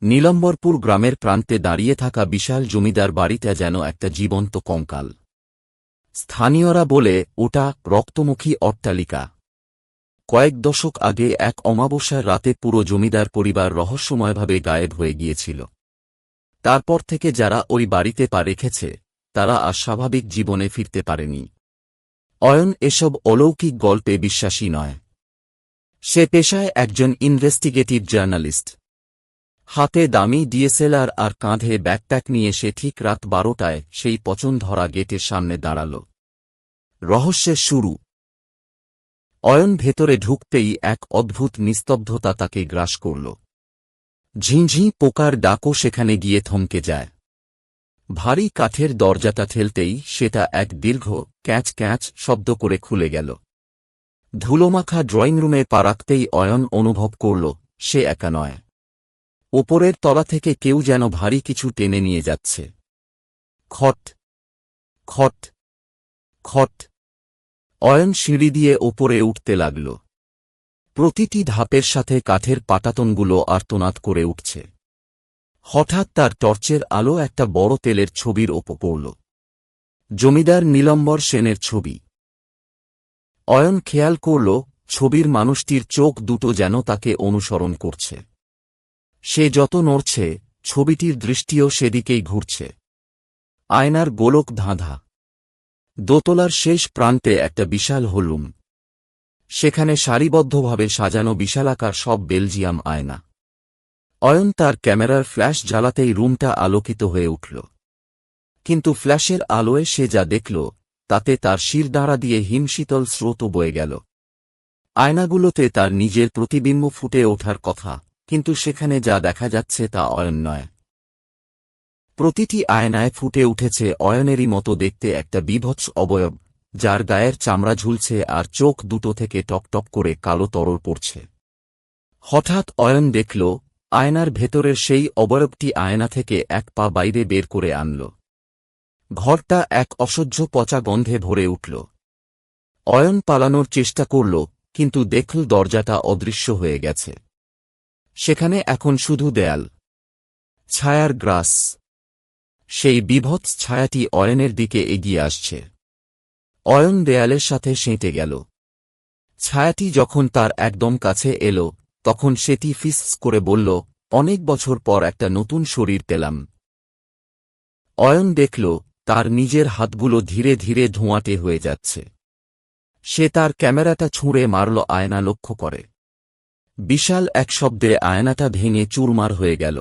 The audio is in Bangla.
নীলম্বরপুর গ্রামের প্রান্তে দাঁড়িয়ে থাকা বিশাল জমিদার বাড়িটা যেন একটা জীবন্ত কঙ্কাল। স্থানীয়রা বলে ওটা রক্তমুখী অট্টালিকা। কয়েক দশক আগে এক অমাবস্যার রাতে পুরো জমিদার পরিবার রহস্যময়ভাবে গায়েব হয়ে গিয়েছিল। তারপর থেকে যারা ওই বাড়িতে পা রেখেছে তারা আর স্বাভাবিক জীবনে ফিরতে পারেনি। অয়ন এসব অলৌকিক গল্পে বিশ্বাসী নয়। সে পেশায় একজন ইনভেস্টিগেটিভ জার্নালিস্ট। হাতে দামি ডিএসএলআর আর কাঁধে ব্যাকপ্যাক নিয়ে সে ঠিক রাত 12টায় সেই পচনধরা গেটের সামনে দাঁড়াল। রহস্যের শুরু। অয়ন ভেতরে ঢুকতেই এক অদ্ভুত নিস্তব্ধতা তাকে গ্রাস করল। ঝিঁঝিঁ পোকার ডাকও সেখানে গিয়ে থমকে যায়। ভারী কাঠের দরজাটা ঠেলতেই সেটা এক দীর্ঘ ক্যাঁচ ক্যাঁচ শব্দ করে খুলে গেল। ধুলোমাখা ড্রয়িং রুমে পা রাখতেই অয়ন অনুভব করল সে একা নয়। ওপরের তলা থেকে কেউ যেন ভারী কিছু টেনে নিয়ে যাচ্ছে। খট খট খট। অয়ন সিঁড়ি দিয়ে ওপরে উঠতে লাগল। প্রতিটি ধাপের সাথে কাঠের পাটাতনগুলো আর্তনাদ করে উঠছে। হঠাৎ তার টর্চের আলো একটা বড় তেলের ছবির ওপর পড়ল। জমিদার নীলম্বর সেনের ছবি। অয়ন খেয়াল করল ছবির মানুষটির চোখ দুটো যেন তাকে অনুসরণ করছে। সে যত নড়ছে ছবিটির দৃষ্টিও সেদিকেই ঘুরছে। আয়নার গোলক ধাঁধা। দোতলার শেষ প্রান্তে একটা বিশাল হলরুম। সেখানে সারিবদ্ধভাবে সাজানো বিশালাকার সব বেলজিয়াম আয়না। অয়ন তার ক্যামেরার ফ্ল্যাশ জ্বালাতেই রুমটা আলোকিত হয়ে উঠল। কিন্তু ফ্ল্যাশের আলোয় সে যা দেখল তাতে তার শিরদাঁড়া দিয়ে হিমশীতল স্রোত বয়ে গেল। আয়নাগুলোতে তার নিজের প্রতিবিম্ব ফুটে ওঠার কথা, কিন্তু সেখানে যা দেখা যাচ্ছে তা অয়ন নয়। প্রতিটি আয়নায় ফুটে উঠেছে অয়নেরই মতো দেখতে একটা বীভৎস অবয়ব, যার গায়ের চামড়া ঝুলছে আর চোখ দুটো থেকে টকটক করে কালো তরল পড়ছে। হঠাৎ অয়ন দেখল আয়নার ভেতরের সেই অবয়বটি আয়না থেকে এক পা বাইরে বের করে আনল। ঘরটা এক অসহ্য পচা গন্ধে ভরে উঠল। অয়ন পালানোর চেষ্টা করল, কিন্তু দেখল দরজাটা অদৃশ্য হয়ে গেছে। সেখানে এখন শুধু দেয়াল, ছায়ার গ্রাস। সেই বীভৎস ছায়াটি অয়নের দিকে এগিয়ে আসছে। অয়ন দেয়ালের সাথে সেঁটে গেল। ছায়াটি যখন তার একদম কাছে এল তখন সেটি ফিস করে বলল, অনেক বছর পর একটা নতুন শরীর পেলাম। অয়ন দেখল তার নিজের হাতগুলো ধীরে ধীরে ধোঁয়াটে হয়ে যাচ্ছে। সে তার ক্যামেরাটা ছুঁড়ে মারল আয়না লক্ষ্য করে। বিশাল এক শব্দে আয়নাটা ভেঙে চুরমার হয়ে গেল।